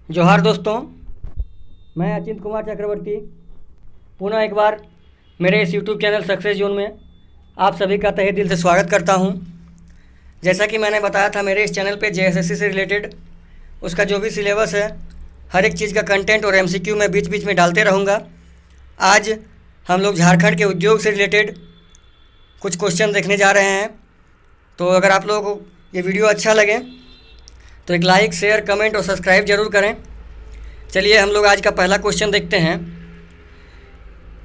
जोहार दोस्तों, मैं अचिंत कुमार चक्रवर्ती पुनः एक बार मेरे इस यूट्यूब चैनल सक्सेस जोन में आप सभी का तहे दिल से स्वागत करता हूं। जैसा कि मैंने बताया था, मेरे इस चैनल पे जेएसएससी से रिलेटेड उसका जो भी सिलेबस है, हर एक चीज़ का कंटेंट और एमसीक्यू मैं बीच बीच में डालते रहूँगा। आज हम लोग झारखंड के उद्योग से रिलेटेड कुछ क्वेश्चन देखने जा रहे हैं। तो अगर आप लोगों को ये वीडियो अच्छा लगे तो एक लाइक, शेयर, कमेंट और सब्सक्राइब जरूर करें। चलिए हम लोग आज का पहला क्वेश्चन देखते हैं।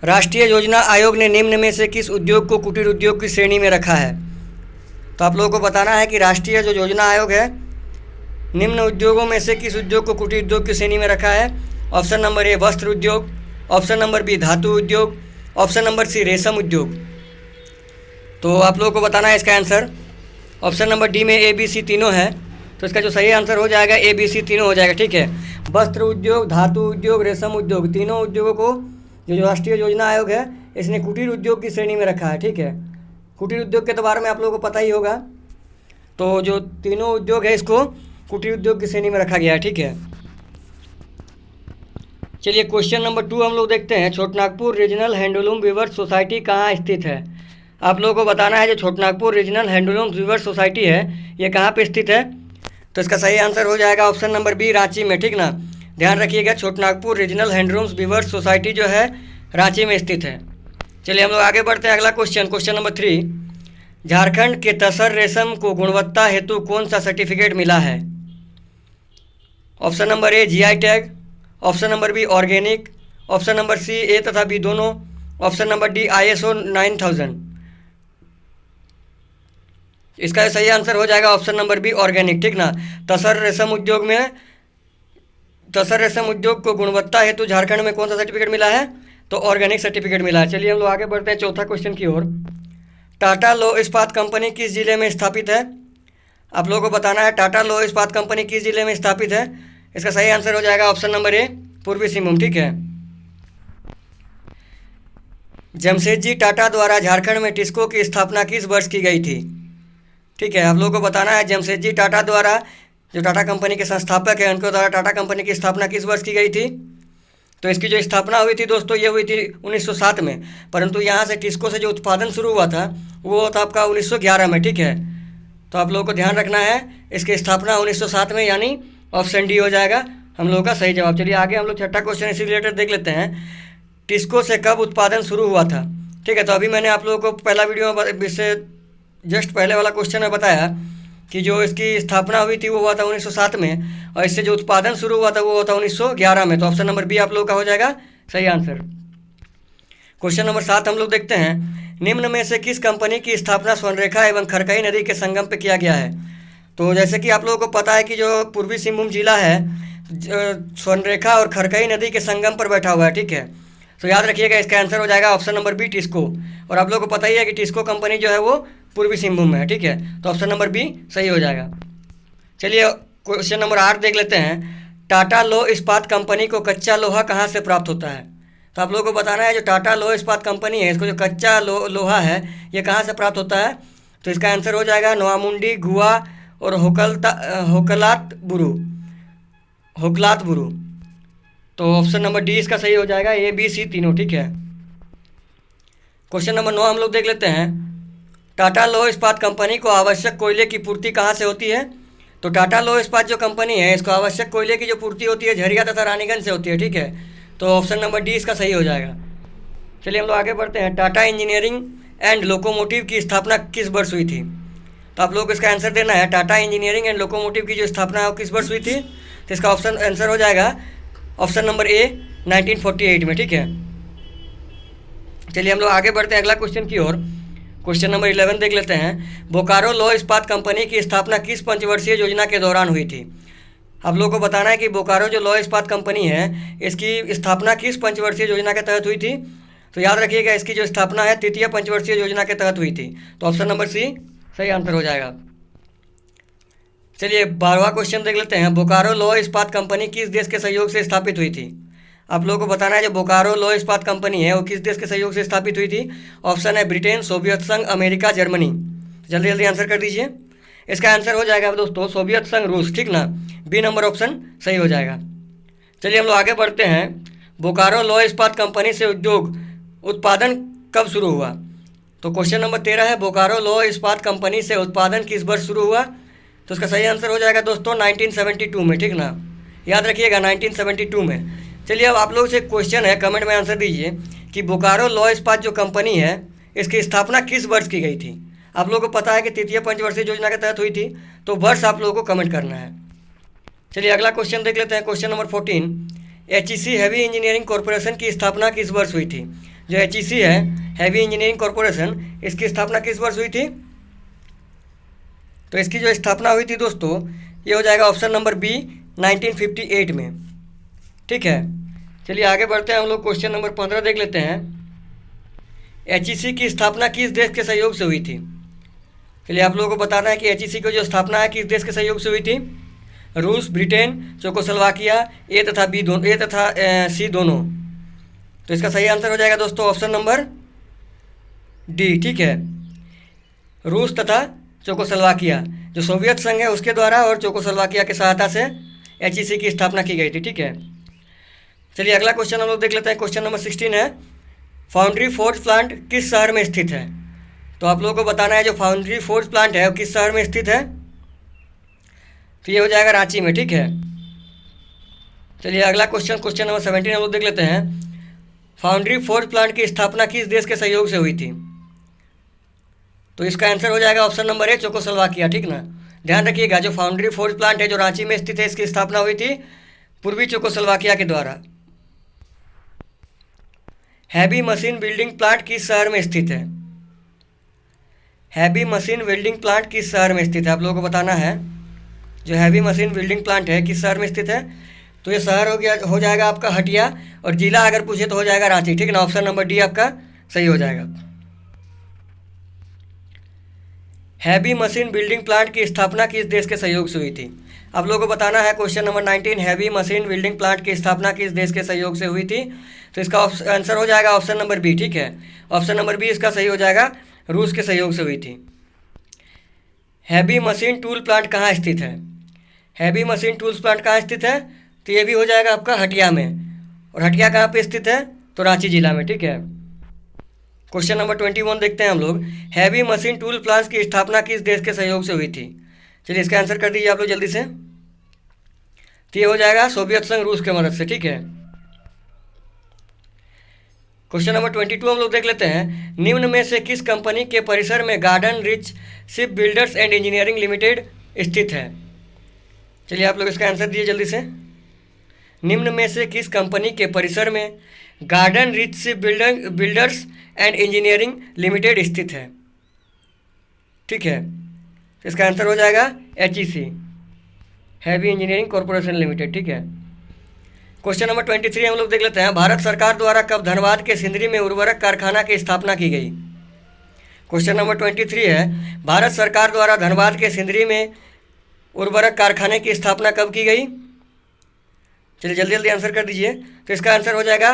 राष्ट्रीय योजना आयोग ने निम्न में से किस उद्योग को कुटीर उद्योग की श्रेणी में रखा है? तो आप लोगों को बताना है कि राष्ट्रीय जो योजना आयोग है, निम्न उद्योगों में से किस उद्योग को कुटीर उद्योग की श्रेणी में रखा है? ऑप्शन नंबर ए वस्त्र उद्योग, ऑप्शन नंबर बी धातु उद्योग, ऑप्शन नंबर सी रेशम उद्योग। तो आप लोगों को बताना है इसका आंसर। ऑप्शन नंबर डी में ए बी सी तीनों है, तो इसका जो सही आंसर हो जाएगा ए बी सी तीनों हो जाएगा। ठीक है, वस्त्र उद्योग, धातु उद्योग, रेशम उद्योग, तीनों उद्योगों को जो राष्ट्रीय योजना आयोग है इसने कुटीर उद्योग की श्रेणी में रखा है। ठीक है, कुटीर उद्योग के तो बारे में आप लोगों को पता ही होगा। तो जो तीनों उद्योग है इसको कुटीर उद्योग की श्रेणी में रखा गया है। ठीक है, चलिए क्वेश्चन नंबर 2 हम लोग देखते हैं। Chotanagpur regional handloom weavers society कहाँ स्थित है? आप लोगों को बताना है जो Chotanagpur regional handloom weavers society है ये कहाँ पे स्थित है? तो इसका सही आंसर हो जाएगा ऑप्शन नंबर बी रांची में। ठीक ना, ध्यान रखिएगा, Chotanagpur regional handlooms weavers society जो है रांची में स्थित है। चलिए हम लोग आगे बढ़ते हैं। अगला क्वेश्चन नंबर 3, झारखंड के तसर रेशम को गुणवत्ता हेतु कौन सा सर्टिफिकेट मिला है? Option number A GI tag, option number B organic, option number C A तथा बी दोनों, ऑप्शन नंबर डी ISO 9000। इसका सही आंसर हो जाएगा ऑप्शन नंबर बी ऑर्गेनिक। ठीक ना, तसर रेशम उद्योग को गुणवत्ता हेतु झारखंड में कौन सा सर्टिफिकेट मिला है? तो ऑर्गेनिक सर्टिफिकेट मिला है। चलिए हम लोग आगे बढ़ते हैं चौथा क्वेश्चन की ओर। टाटा लौह इस्पात कंपनी किस जिले में स्थापित है? आप लोगों को बताना है टाटा लौह इस्पात कंपनी किस जिले में स्थापित है। इसका सही आंसर हो जाएगा ऑप्शन नंबर ए पूर्वी सिंहभूम। ठीक है, जमशेदजी टाटा द्वारा झारखंड में टिस्को की स्थापना किस वर्ष की गई थी? ठीक है, आप लोगों को बताना है जमशेदजी टाटा द्वारा, जो टाटा कंपनी के संस्थापक हैं, उनके द्वारा टाटा कंपनी की स्थापना किस वर्ष की गई थी? तो इसकी जो स्थापना हुई थी दोस्तों ये हुई थी 1907 में, परंतु यहाँ से टिस्को से जो उत्पादन शुरू हुआ था वो था आपका 1911 में। ठीक है, तो आप लोगों को ध्यान रखना है इसकी स्थापना 1907 में, यानी ऑप्शन डी हो जाएगा हम लोगों का सही जवाब। चलिए आगे हम लोग छठा क्वेश्चन इसी रिलेटेड देख लेते हैं। टिस्को से कब उत्पादन शुरू हुआ था? ठीक है, तो अभी मैंने आप लोगों को पहला वीडियो में इससे जस्ट पहले वाला क्वेश्चन में बताया कि जो इसकी स्थापना हुई थी वो हुआ था 1907 में, और इससे जो उत्पादन शुरू हुआ था वो हुआ था 1911 में। तो ऑप्शन नंबर बी आप लोगों का हो जाएगा सही आंसर। क्वेश्चन नंबर 7 हम लोग देखते हैं। निम्न में से किस कंपनी की स्थापना स्वर्णरेखा एवं खरकई नदी के संगम पर किया गया है? तो जैसे कि आप लोगों को पता है कि जो पूर्वी सिंहभूम जिला है स्वर्णरेखा और खरकई नदी के संगम पर बैठा हुआ है। ठीक है, तो याद रखिएगा इसका आंसर हो जाएगा ऑप्शन नंबर बी टिस्को। और आप लोगों को पता ही है कि टिस्को कंपनी जो है वो पूर्वी सिंहभूम में है। ठीक है, तो ऑप्शन नंबर बी सही हो जाएगा। चलिए क्वेश्चन नंबर 8 देख लेते हैं। टाटा लौह इस्पात कंपनी को कच्चा लोहा कहाँ से प्राप्त होता है? तो आप लोगों को बताना है जो टाटा लौह इस्पात कंपनी है इसको जो कच्चा लोहा है ये कहाँ से प्राप्त होता है? तो इसका आंसर हो जाएगा नोआमुंडी, गुआ और होकलात बुरू। तो ऑप्शन नंबर डी इसका सही हो जाएगा, ए बी सी तीनों। ठीक है, क्वेश्चन नंबर 9 हम लोग देख लेते हैं। टाटा लौह इस्पात कंपनी को आवश्यक कोयले की पूर्ति कहाँ से होती है? तो टाटा लौह इस्पात जो कंपनी है इसको आवश्यक कोयले की जो पूर्ति होती है झरिया तथा रानीगंज से होती है। ठीक है, तो ऑप्शन नंबर डी इसका सही हो जाएगा। चलिए हम लोग आगे बढ़ते हैं। टाटा इंजीनियरिंग एंड लोकोमोटिव की स्थापना किस वर्ष हुई थी? तो आप लोग इसका आंसर देना है टाटा इंजीनियरिंग एंड लोकोमोटिव की जो स्थापना है वो किस वर्ष हुई थी? तो इसका ऑप्शन आंसर हो जाएगा ऑप्शन नंबर ए 1948 में। ठीक है, चलिए हम लोग आगे बढ़ते हैं अगला क्वेश्चन की ओर। क्वेश्चन नंबर 11 देख लेते हैं। बोकारो लौह इस्पात कंपनी की स्थापना किस पंचवर्षीय योजना के दौरान हुई थी? आप लोगों को बताना है कि बोकारो जो लौह इस्पात कंपनी है इसकी स्थापना किस पंचवर्षीय योजना के तहत हुई थी? तो याद रखिएगा इसकी जो स्थापना है तृतीय पंचवर्षीय योजना के तहत हुई थी। तो ऑप्शन नंबर सी सही आंसर हो जाएगा। चलिए 12वां क्वेश्चन देख लेते हैं। बोकारो लौह इस्पात कंपनी किस देश के सहयोग से स्थापित हुई थी? आप लोगों को बताना है जो बोकारो लौह इस्पात कंपनी है वो किस देश के सहयोग से स्थापित हुई थी। ऑप्शन है ब्रिटेन, सोवियत संघ, अमेरिका, जर्मनी। जल्दी जल्दी आंसर कर दीजिए। इसका आंसर हो जाएगा दोस्तों सोवियत संघ, रूस, ठीक ना। बी नंबर ऑप्शन सही हो जाएगा। चलिए हम लोग आगे बढ़ते हैं। बोकारो लौह इस्पात कंपनी से उद्योग उत्पादन कब शुरू हुआ? तो क्वेश्चन नंबर 13 है, बोकारो लौह इस्पात कंपनी से उत्पादन किस वर्ष शुरू हुआ? तो इसका सही आंसर हो जाएगा दोस्तों 1972 में, ठीक ना। याद रखिएगा 1972 में। चलिए अब आप लोग से क्वेश्चन है, कमेंट में आंसर दीजिए कि बोकारो लौह इस्पात जो कंपनी है इसकी स्थापना किस वर्ष की गई थी? आप लोगों को पता है कि तृतीय पंचवर्षीय योजना के तहत हुई थी, तो वर्ष आप लोगों को कमेंट करना है। चलिए अगला क्वेश्चन देख लेते हैं। Question number 14, HEC heavy engineering corporation की स्थापना किस वर्ष हुई थी? जो HEC है हैवी इंजीनियरिंग कॉरपोरेशन, इसकी स्थापना किस वर्ष हुई थी? तो इसकी जो स्थापना हुई थी दोस्तों ये हो जाएगा ऑप्शन नंबर बी 1958 में, ठीक है। चलिए आगे बढ़ते हैं हम लोग। क्वेश्चन नंबर 15 देख लेते हैं। HEC की स्थापना किस देश के सहयोग से हुई थी? चलिए आप लोगों को बताना है कि HEC की जो स्थापना है किस देश के सहयोग से हुई थी। रूस, ब्रिटेन, चेकोस्लोवाकिया, ए तथा सी दोनों। तो इसका सही आंसर हो जाएगा दोस्तों ऑप्शन नंबर डी, ठीक है। रूस तथा चेकोस्लोवाकिया, जो सोवियत संघ है उसके द्वारा और चेकोस्लोवाकिया की सहायता से HEC की स्थापना की गई थी, ठीक है। चलिए अगला क्वेश्चन हम लोग देख लेते हैं। क्वेश्चन नंबर 16 है, फाउंड्री फोर्ज प्लांट किस शहर में स्थित है? तो आप लोगों को बताना है जो फाउंड्री फोर्ज प्लांट है वो किस शहर में स्थित है। तो ये हो जाएगा रांची में, ठीक है। चलिए अगला क्वेश्चन नंबर 17 हम लोग देख लेते हैं। फाउंड्री फोर्ज प्लांट की स्थापना किस देश के सहयोग से हुई थी? तो इसका आंसर हो जाएगा ऑप्शन नंबर ए चेकोस्लोवाकिया, ठीक ना। ध्यान रखिएगा जो फाउंड्री फोर्ज प्लांट है जो रांची में स्थित है इसकी स्थापना हुई थी पूर्वी चेकोस्लोवाकिया के द्वारा। हैवी मशीन बिल्डिंग प्लांट किस शहर में स्थित है? हैवी मशीन बिल्डिंग प्लांट किस शहर में स्थित है? आप लोगों को बताना है जो हैवी मशीन बिल्डिंग प्लांट है किस शहर में स्थित है। तो ये शहर हो जाएगा आपका हटिया, और जिला अगर पूछे तो हो जाएगा रांची, ठीक ना। ऑप्शन नंबर डी आपका सही हो जाएगा। हैवी मशीन बिल्डिंग प्लांट की स्थापना किस देश के सहयोग से हुई थी? आप लोगों को बताना है question number 19, heavy machine building plant की स्थापना किस देश के सहयोग से हुई थी? तो इसका आंसर हो जाएगा ऑप्शन नंबर बी, ठीक है। ऑप्शन नंबर बी इसका सही हो जाएगा, रूस के सहयोग से हुई थी। हैवी मशीन टूल प्लांट कहाँ स्थित है? हैवी मशीन टूल्स प्लांट कहाँ स्थित है? तो ये भी हो जाएगा आपका हटिया में, और हटिया कहाँ पे स्थित है? तो रांची जिला में, ठीक है। क्वेश्चन नंबर 21 देखते हैं हम लोग। हैवी मशीन टूल प्लांट्स की स्थापना किस देश के सहयोग से हुई थी? चलिए इसका आंसर कर दीजिए आप लोग जल्दी से। तो ये हो जाएगा सोवियत संघ, रूस के मदद से, ठीक है। क्वेश्चन नंबर 22 हम लोग देख लेते हैं। निम्न में से किस कंपनी के परिसर में garden rich ship builders and engineering limited स्थित है? चलिए आप लोग इसका आंसर दीजिए जल्दी से। निम्न में से किस कंपनी के परिसर में garden rich ship builders and engineering limited स्थित है? ठीक है, इसका आंसर हो जाएगा HEC, heavy engineering corporation limited, ठीक है। क्वेश्चन नंबर 23 हम लोग देख लेते हैं। भारत सरकार द्वारा कब धनबाद के सिंदरी में उर्वरक कारखाना की स्थापना की गई? क्वेश्चन नंबर 23 है, भारत सरकार द्वारा धनबाद के सिंदरी में उर्वरक कारखाने की स्थापना कब की गई? चलिए जल्दी जल्दी आंसर कर दीजिए। तो इसका आंसर हो जाएगा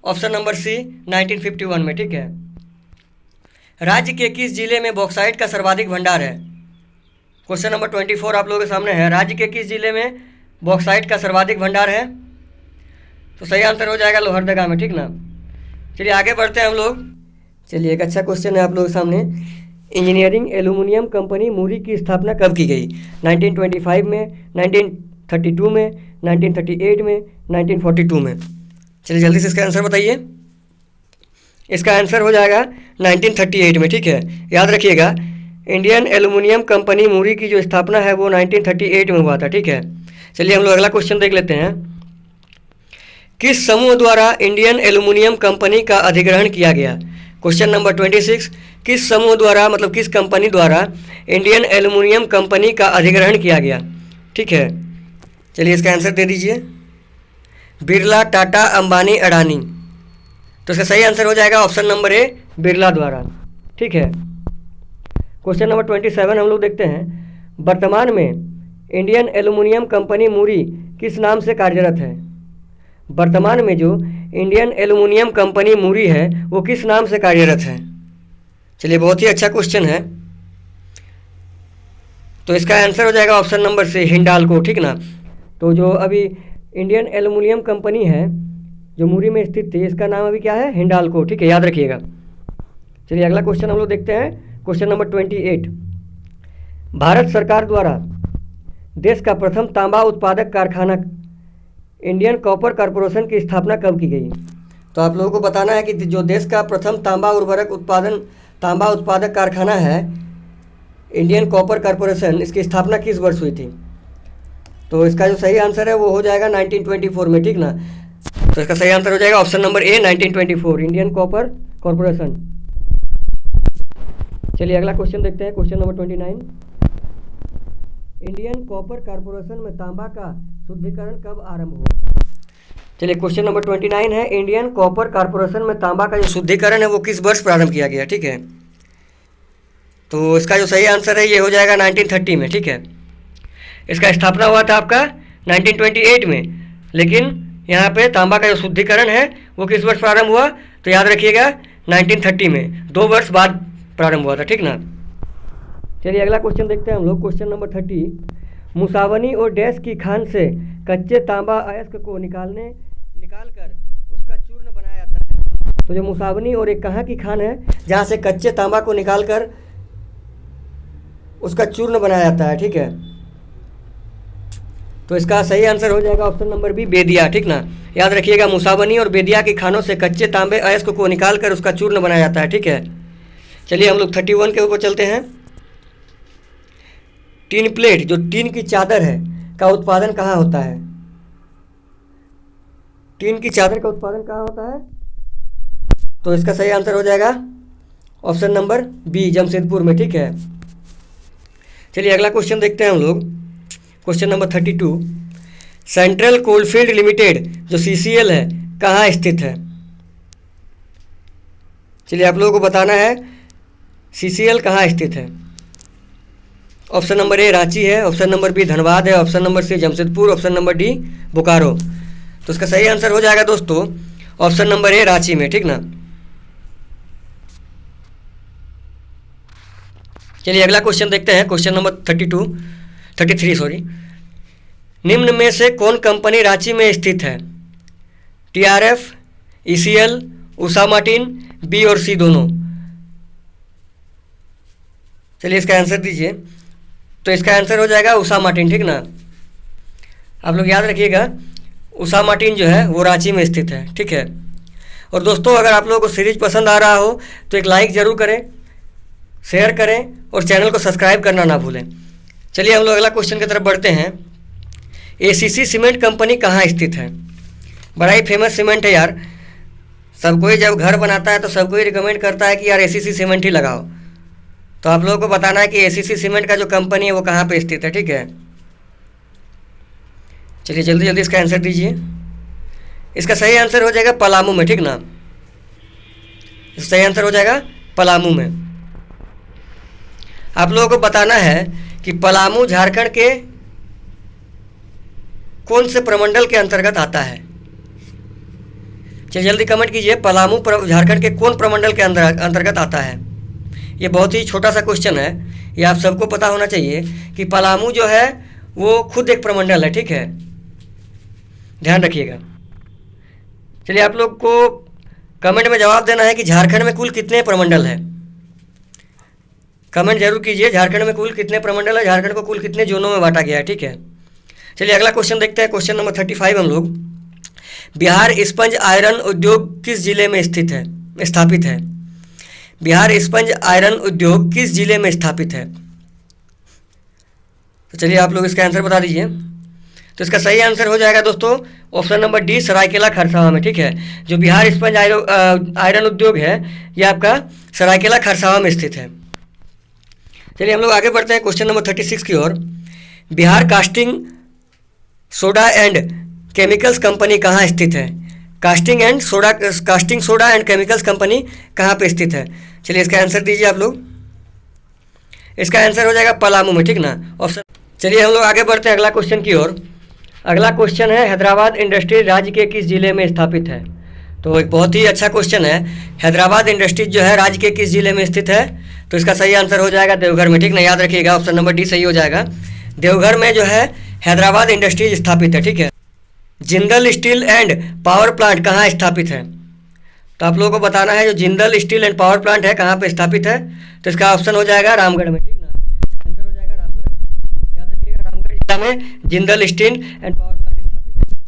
ऑप्शन नंबर सी 1951 में, ठीक है। राज्य के किस जिले में बॉक्साइट का सर्वाधिक भंडार है? क्वेश्चन नंबर 24 आप लोगों के सामने है। राज्य के किस जिले में बॉक्साइट का सर्वाधिक भंडार है? तो सही आंसर हो जाएगा लोहरदगा में, ठीक ना। चलिए आगे बढ़ते हैं हम लोग। चलिए एक अच्छा क्वेश्चन है आप लोगों के सामने। इंजीनियरिंग एल्यूमिनियम कंपनी मुरी की स्थापना कब की गई? 1925 में, 1932 में, 1938 में, 1942 में। चलिए जल्दी से इसका आंसर बताइए। इसका आंसर हो जाएगा 1938 में, ठीक है। याद रखिएगा इंडियन एल्यूमिनियम कंपनी मुरी की जो स्थापना है वो 1938 में हुआ था, ठीक है। चलिए हम लोग अगला क्वेश्चन देख लेते हैं। किस समूह द्वारा इंडियन एल्यूमिनियम कंपनी का अधिग्रहण किया गया? क्वेश्चन नंबर 26, किस समूह द्वारा मतलब किस कंपनी द्वारा इंडियन एल्यूमिनियम कंपनी का अधिग्रहण किया गया? ठीक है, चलिए इसका आंसर दे दीजिए। बिरला, टाटा, अंबानी, अडानी। तो इसका सही आंसर हो जाएगा ऑप्शन नंबर ए बिरला द्वारा, ठीक है। क्वेश्चन नंबर 27 हम लोग देखते हैं। वर्तमान में इंडियन एल्यूमिनियम कंपनी मुरी किस नाम से कार्यरत है? वर्तमान में जो इंडियन एल्युमिनियम कंपनी मुरी है वो किस नाम से कार्यरत है? चलिए, बहुत ही अच्छा क्वेश्चन है। तो इसका आंसर हो जाएगा ऑप्शन नंबर से, हिंडाल्को, ठीक ना। तो जो अभी इंडियन एल्युमिनियम कंपनी है जो मुरी में स्थित थी, इसका नाम अभी क्या है? हिंडाल्को, ठीक है, याद रखिएगा। चलिए अगला क्वेश्चन हम लोग देखते हैं, क्वेश्चन नंबर 28। भारत सरकार द्वारा देश का प्रथम तांबा उत्पादक कारखाना इंडियन कॉपर कॉरपोरेशन की स्थापना कब की गई? तो आप लोगों को बताना है कि जो देश का प्रथम तांबा उत्पादक कारखाना है इंडियन कॉपर कॉरपोरेशन, इसकी स्थापना किस वर्ष हुई थी? तो इसका जो सही आंसर है वो हो जाएगा 1924 में, ठीक ना। तो इसका सही आंसर हो जाएगा ऑप्शन नंबर ए, 1924, इंडियन कॉपर कॉरपोरेशन। चलिए अगला क्वेश्चन देखते हैं, question number 29। Indian copper corporation में तांबा का शुद्धिकरण कब आरंभ हुआ? चलिए क्वेश्चन नंबर 29 है, इंडियन कॉपर कॉरपोरेशन में तांबा का जो शुद्धिकरण है वो किस वर्ष प्रारंभ किया गया, ठीक है। तो इसका जो सही आंसर है ये हो जाएगा 1930 में, ठीक है। इसका स्थापना हुआ था आपका 1928 में, लेकिन यहाँ पे तांबा का जो शुद्धिकरण है वो किस वर्ष प्रारंभ हुआ? तो याद रखिएगा 1930 में, 2 वर्ष बाद प्रारंभ हुआ था, ठीक ना। चलिए अगला क्वेश्चन देखते हैं हम लोग, क्वेश्चन नंबर 30। मुसावनी और डैश की खान से कच्चे तांबा अयस्क को निकालकर उसका चूर्ण बनाया जाता है। तो जो मुसावनी और एक कहाँ की खान है जहाँ से कच्चे तांबा को निकालकर उसका चूर्ण बनाया जाता है, ठीक है। तो इसका सही आंसर हो जाएगा ऑप्शन नंबर बी, बेदिया, ठीक ना। याद रखिएगा, मुसावनी और बेदिया की खानों से कच्चे तांबे अयस्क को निकालकर उसका चूर्ण बनाया जाता है, ठीक है। चलिए हम लोग 31 के ऊपर चलते हैं। टीन प्लेट, जो टीन की चादर है, का उत्पादन कहाँ होता है? टीन की चादर का उत्पादन कहाँ होता है? तो इसका सही आंसर हो जाएगा ऑप्शन नंबर बी, जमशेदपुर में, ठीक है। चलिए अगला क्वेश्चन देखते हैं हम लोग, question number 32। Central coalfield limited जो CCL है कहाँ स्थित है? चलिए आप लोगों को बताना है CCL कहाँ स्थित है। ऑप्शन नंबर ए रांची है, ऑप्शन नंबर बी धनबाद है, option number C Jamshedpur, option number D Bokaro. तो इसका सही आंसर हो जाएगा दोस्तों ऑप्शन नंबर ए रांची में, ठीक ना। चलिए अगला क्वेश्चन देखते हैं, क्वेश्चन नंबर 33 निम्न में से कौन कंपनी रांची में स्थित है? TRF, ECL, Usha Martin, B और सी दोनों। चलिए इसका आंसर दीजिए। तो इसका आंसर हो जाएगा उषा मार्टिन, ठीक ना। आप लोग याद रखिएगा, उषा मार्टिन जो है वो रांची में स्थित है, ठीक है। और दोस्तों अगर आप लोगों को सीरीज पसंद आ रहा हो तो एक लाइक ज़रूर करें, शेयर करें और चैनल को सब्सक्राइब करना ना भूलें। चलिए हम लोग अगला क्वेश्चन की तरफ बढ़ते हैं। ACC सीमेंट कंपनी कहाँ स्थित है? बड़ा ही फेमस सीमेंट है यार, सब कोई जब घर बनाता है तो सब कोई रिकमेंड करता है कि यार ACC सीमेंट ही लगाओ। तो आप लोगों को बताना है कि ACC सीमेंट का जो कंपनी है वो कहाँ पे स्थित है, ठीक है। चलिए जल्दी जल्दी इसका आंसर दीजिए। इसका सही आंसर हो जाएगा पलामू में, ठीक ना। सही आंसर हो जाएगा पलामू में। आप लोगों को बताना है कि पलामू झारखंड के कौन से प्रमंडल के अंतर्गत आता है। चलिए जल्दी कमेंट कीजिए, पलामू झारखंड के कौन प्रमंडल के अंतर्गत आता है। ये बहुत ही छोटा सा क्वेश्चन है, ये आप सबको पता होना चाहिए कि पलामू जो है वो खुद एक प्रमंडल है, ठीक है, ध्यान रखिएगा। चलिए आप लोग को कमेंट में जवाब देना है कि झारखंड में कुल कितने प्रमंडल है। कमेंट जरूर कीजिए, झारखंड में कुल कितने प्रमंडल है, झारखंड को कुल कितने जोनों में बांटा गया है, ठीक है। चलिए अगला क्वेश्चन देखते हैं, क्वेश्चन नंबर 35 हम लोग। बिहार स्पंज आयरन उद्योग किस जिले में स्थापित है? बिहार स्पंज आयरन उद्योग किस जिले में स्थापित है? तो चलिए आप लोग इसका आंसर बता दीजिए। तो इसका सही आंसर हो जाएगा दोस्तों option number D, Seraikela Kharsawan में, ठीक है। जो बिहार स्पंज आयरन उद्योग है ये आपका सरायकेला खरसावां में स्थित है। चलिए हम लोग आगे बढ़ते हैं क्वेश्चन नंबर 36 की ओर। Bihar casting soda and chemicals company कहाँ स्थित है? Casting soda and chemicals company कहाँ पे स्थित है? चलिए इसका आंसर दीजिए आप लोग। इसका आंसर हो जाएगा पलामू में, ठीक ना, ऑप्शन। चलिए हम लोग आगे बढ़ते हैं अगला क्वेश्चन की ओर। अगला क्वेश्चन है, हैदराबाद इंडस्ट्रीज राज्य के किस जिले में स्थापित है? तो एक बहुत ही अच्छा क्वेश्चन है। हैदराबाद इंडस्ट्रीज जो है राज्य के किस जिले में स्थित है? तो इसका सही आंसर हो जाएगा देवघर में। ठीक ना, याद रखिएगा, ऑप्शन नंबर डी सही हो जाएगा। देवघर में जो है हैदराबाद इंडस्ट्रीज स्थापित है। ठीक है। Jindal steel and power plant कहाँ स्थापित है? तो आप लोगों को बताना है जो Jindal steel and power plant है कहाँ पे स्थापित है? तो इसका ऑप्शन हो जाएगा रामगढ़ में। ठीक ना, आंसर हो जाएगा रामगढ़। याद रखिएगा, रामगढ़ जिला में Jindal steel and power plant स्थापित है।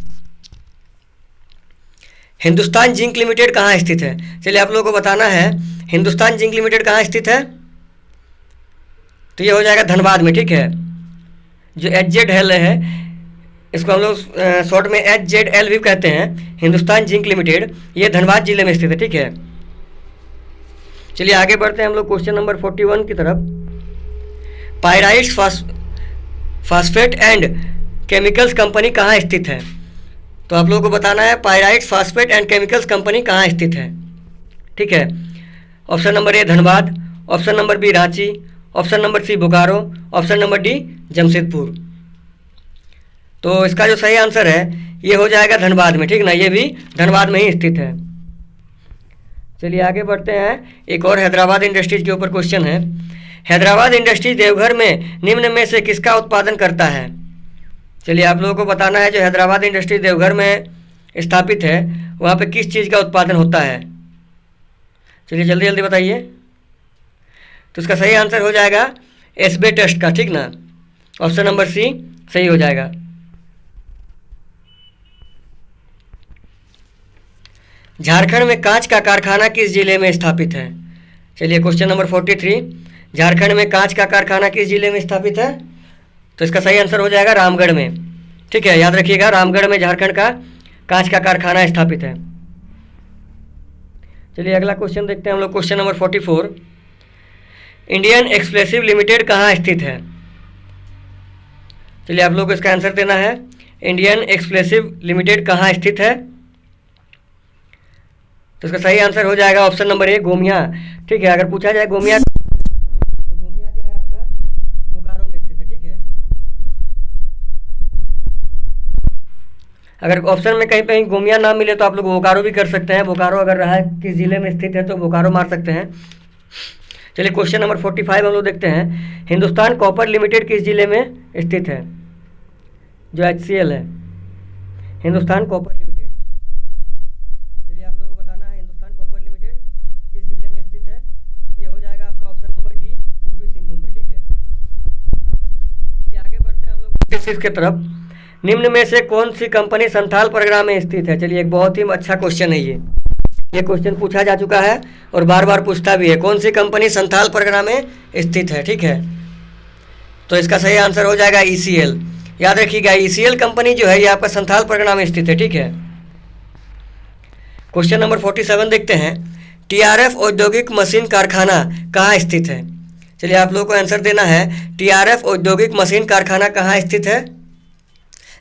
हिंदुस्तान जिंक लिमिटेड कहाँ स्थित है? चलिए आप लोगों को बताना है हिंदुस्तान जिंक लिमिटेड कहाँ स्थित है। तो ये हो जाएगा धनबाद में। ठीक है। जो HZL है इसको हम लोग शॉर्ट में HZL भी कहते हैं, हिंदुस्तान जिंक लिमिटेड, ये धनबाद जिले में स्थित है। ठीक है। चलिए आगे बढ़ते हैं हम लोग क्वेश्चन नंबर 41 की तरफ। Pyrites phosphate and chemicals company कहाँ स्थित है? तो आप लोगों को बताना है pyrites phosphate and chemicals company कहाँ स्थित है। ठीक है। Option number A Dhanbad, option number B Ranchi, option number C Bokaro, option number D Jamshedpur. तो इसका जो सही आंसर है ये हो जाएगा धनबाद में। ठीक ना, ये भी धनबाद में ही स्थित है। चलिए आगे बढ़ते हैं। एक और हैदराबाद इंडस्ट्रीज के ऊपर क्वेश्चन है। हैदराबाद इंडस्ट्रीज देवघर में निम्न में से किसका उत्पादन करता है? चलिए आप लोगों को बताना है जो हैदराबाद इंडस्ट्रीज देवघर में स्थापित है वहाँ पे किस चीज़ का उत्पादन होता है। चलिए जल्दी जल्दी बताइए। तो इसका सही आंसर हो जाएगा एस्बेस्टस का। ठीक ना, ऑप्शन नंबर सी सही हो जाएगा। झारखंड में कांच का कारखाना किस जिले में स्थापित है? चलिए क्वेश्चन नंबर 43, झारखंड में कांच का कारखाना किस जिले में स्थापित है? तो इसका सही आंसर हो जाएगा रामगढ़ में। ठीक है, याद रखिएगा, रामगढ़ में झारखंड का कांच का कारखाना स्थापित है। चलिए अगला क्वेश्चन देखते हैं हम लोग, क्वेश्चन नंबर 44। इंडियन एक्सप्लेसिव लिमिटेड कहाँ स्थित है? चलिए आप लोग को इसका आंसर देना है इंडियन एक्सप्लेसिव लिमिटेड कहाँ स्थित है। तो इसका सही आंसर हो जाएगा ऑप्शन नंबर ए गोमिया। ठीक है, अगर पूछा जाए गोमिया तो गोमिया जो है आपका बोकारो में स्थित है। ठीक है। अगर ऑप्शन में कहीं कहीं गोमिया ना मिले तो आप लोग बोकारो भी कर सकते हैं। बोकारो अगर रहा है किस जिले में स्थित है तो बोकारो मार सकते हैं। चलिए क्वेश्चन नंबर 45 हम लोग देखते हैं। हिंदुस्तान कॉपर लिमिटेड किस जिले में स्थित है? जो HCL है, हिंदुस्तान कॉपर लिमिटेड। चलिए आप लोगों को बताना है हिंदुस्तान कॉपर लिमिटेड किस जिले में स्थित है। ये हो जाएगा आपका ऑप्शन नंबर डी पूर्वी सिंहभूम में। ठीक है। ये आगे बढ़ते हैं हम लोग इसके तरफ। निम्न में से कौन सी कंपनी संथाल परगना में स्थित है? चलिए एक बहुत ही अच्छा क्वेश्चन है ये क्वेश्चन पूछा जा चुका है और बार बार पूछता भी है, कौन सी कंपनी संथाल परगना में स्थित है। ठीक है। तो इसका सही आंसर हो जाएगा ECL। याद रखिएगा, ECL कंपनी जो है ये आपका संथाल परगना में स्थित है। ठीक है। क्वेश्चन नंबर 47 देखते हैं। TRF औद्योगिक मशीन कारखाना कहाँ स्थित है? चलिए आप लोगों को आंसर देना है TRF औद्योगिक मशीन कारखाना कहाँ स्थित है?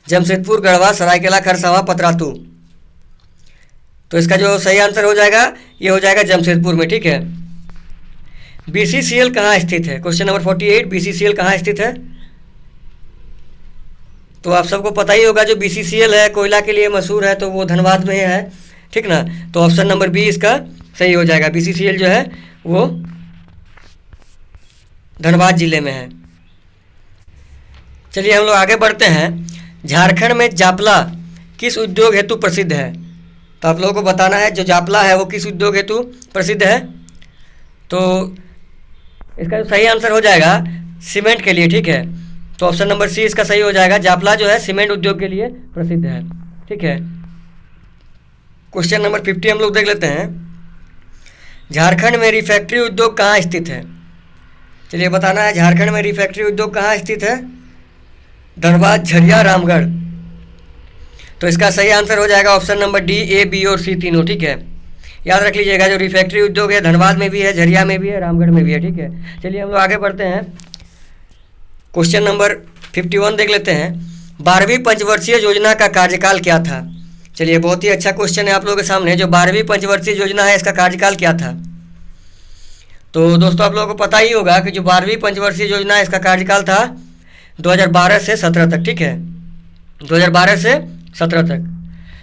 जमशेदपुर, गढ़वा, सरायकेला, खरसावां, पतरातू। तो इसका जो सही आंसर हो जाएगा ये हो जाएगा जमशेदपुर में। ठीक है। BCCL कहाँ स्थित है? क्वेश्चन नंबर 48, BCCL कहाँ स्थित है? तो आप सबको पता ही होगा जो BCCL है कोयला के लिए मशहूर है, तो वो धनबाद में है। ठीक ना, तो ऑप्शन नंबर बी इसका सही हो जाएगा। BCCL जो है वो धनबाद जिले में है। चलिए हम लोग आगे बढ़ते हैं। झारखंड में जापला किस उद्योग हेतु प्रसिद्ध है? तो आप लोगों को बताना है जो जापला है वो किस उद्योग हेतु प्रसिद्ध है। तो इसका जो सही आंसर हो जाएगा सीमेंट के लिए। ठीक है। तो ऑप्शन नंबर सी इसका सही हो जाएगा। जापला जो है सीमेंट उद्योग के लिए प्रसिद्ध है। ठीक है। क्वेश्चन नंबर 50 हम लोग देख लेते हैं। झारखंड में रिफैक्ट्री उद्योग कहाँ स्थित है? चलिए बताना है झारखंड में रिफैक्ट्री उद्योग कहाँ स्थित है? धनबाद, झरिया, रामगढ़। तो इसका सही आंसर हो जाएगा option number D, A, B और C तीनों। ठीक है। याद रख लीजिएगा जो रिफैक्ट्री उद्योग है धनबाद में भी है, झरिया में भी है, रामगढ़ में भी है। ठीक है। चलिए हम लोग आगे बढ़ते हैं। क्वेश्चन नंबर 51 देख लेते हैं। 12वीं पंचवर्षीय योजना का कार्यकाल क्या था? चलिए बहुत ही अच्छा क्वेश्चन है आप लोगों के सामने। जो 12वीं पंचवर्षीय योजना है इसका कार्यकाल क्या था? तो दोस्तों आप लोगों को पता ही होगा कि जो 12वीं पंचवर्षीय योजना है इसका कार्यकाल था 2012 से 17 तक। ठीक है। 2012 से 17 तक।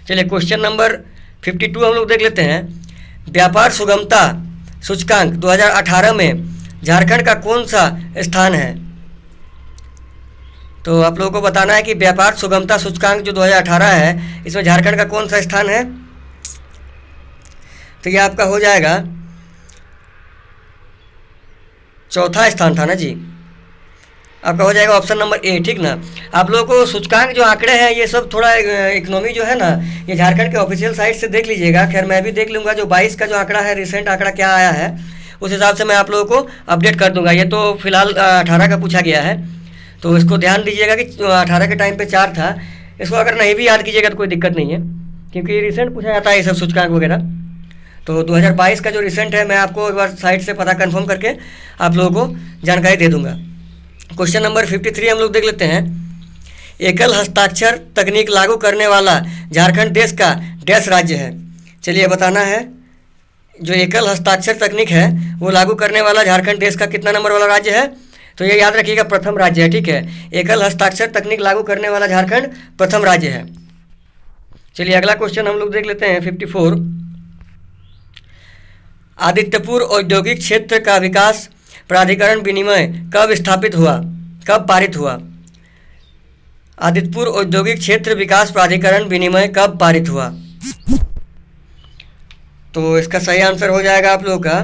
चलिए क्वेश्चन नंबर 52 हम लोग देख लेते हैं। व्यापार सुगमता सूचकांक 2018 में झारखंड का कौन सा स्थान है? तो आप लोगों को बताना है कि व्यापार सुगमता सूचकांक जो 2018 है इसमें झारखंड का कौन सा स्थान है। तो ये आपका हो जाएगा चौथा स्थान था ना जी, आपका हो जाएगा ऑप्शन नंबर ए, ठीक ना। आप लोगों को सूचकांक जो आंकड़े हैं ये सब थोड़ा इकोनॉमी जो है ना ये झारखंड के ऑफिशियल साइट से देख लीजिएगा। खैर मैं भी देख लूँगा जो 22 का जो आंकड़ा है, रिसेंट आंकड़ा क्या आया है उस हिसाब से मैं आप लोगों को अपडेट कर दूंगा। ये तो फिलहाल 18 का पूछा गया है, तो इसको ध्यान दीजिएगा कि 18 के टाइम पे 4 था। इसको अगर नहीं भी याद कीजिएगा तो कोई दिक्कत नहीं है, क्योंकि रिसेंट पूछा जाता है ये सब सूचकांक वगैरह। तो 2022 का जो रिसेंट है मैं आपको एक बार साइट से पता कंफर्म करके आप लोगों को जानकारी दे दूंगा। क्वेश्चन नंबर 53 हम लोग देख लेते हैं। एकल हस्ताक्षर तकनीक लागू करने वाला झारखंड देश का डैश राज्य है। चलिए बताना है, जो एकल हस्ताक्षर तकनीक है वो लागू करने वाला झारखंड देश का कितना नंबर वाला राज्य है? तो ये याद रखिएगा प्रथम राज्य है, ठीक है। एकल हस्ताक्षर तकनीक लागू करने वाला झारखंड प्रथम राज्य है। चलिए अगला क्वेश्चन हम लोग देख लेते हैं 54। आदित्यपुर औद्योगिक क्षेत्र का विकास प्राधिकरण विनिमय कब स्थापित हुआ, कब पारित हुआ? आदित्यपुर औद्योगिक क्षेत्र विकास प्राधिकरण विनिमय कब पारित हुआ? तो इसका सही आंसर हो जाएगा आप लोगों का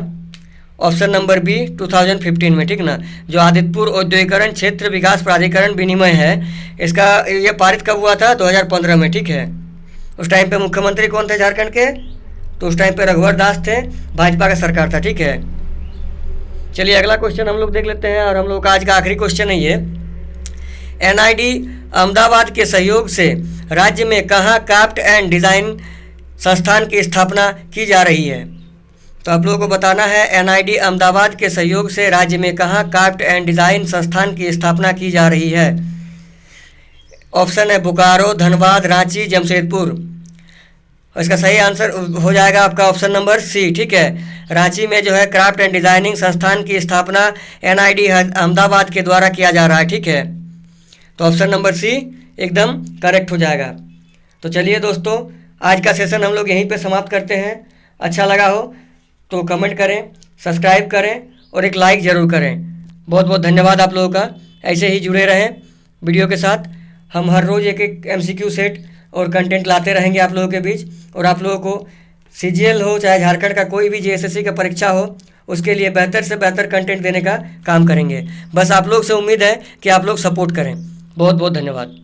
ऑप्शन नंबर बी 2015 में, ठीक ना। जो आदित्यपुर औद्योगिकरण क्षेत्र विकास प्राधिकरण विनिमय है इसका ये पारित कब हुआ था? 2015 में, ठीक है। उस टाइम पे मुख्यमंत्री कौन थे झारखंड के? तो उस टाइम पे रघुवर दास थे, भाजपा का सरकार था, ठीक है। चलिए अगला क्वेश्चन हम लोग देख लेते हैं और हम लोग का आज का आखिरी क्वेश्चन है ये। NID अहमदाबाद के सहयोग से राज्य में कहाँ क्राफ्ट एंड डिज़ाइन संस्थान की स्थापना की जा रही है? तो आप लोगों को बताना है NID अहमदाबाद के सहयोग से राज्य में कहाँ क्राफ्ट एंड डिज़ाइन संस्थान की स्थापना की जा रही है। ऑप्शन है बोकारो, धनबाद, रांची, जमशेदपुर। इसका सही आंसर हो जाएगा आपका ऑप्शन नंबर सी, ठीक है। रांची में जो है क्राफ्ट एंड डिज़ाइनिंग संस्थान की स्थापना NID अहमदाबाद के द्वारा किया जा रहा है, ठीक है। तो ऑप्शन नंबर सी एकदम करेक्ट हो जाएगा। तो चलिए दोस्तों आज का सेशन हम लोग यहीं पे समाप्त करते हैं। अच्छा लगा हो तो कमेंट करें, सब्सक्राइब करें और एक लाइक ज़रूर करें। बहुत बहुत धन्यवाद आप लोगों का। ऐसे ही जुड़े रहें वीडियो के साथ। हम हर रोज़ एक एक MCQ सेट और कंटेंट लाते रहेंगे आप लोगों के बीच, और आप लोगों को CGL हो चाहे झारखंड का कोई भी JSSC का परीक्षा हो उसके लिए बेहतर से बेहतर कंटेंट देने का काम करेंगे। बस आप लोग से उम्मीद है कि आप लोग सपोर्ट करें। बहुत बहुत धन्यवाद।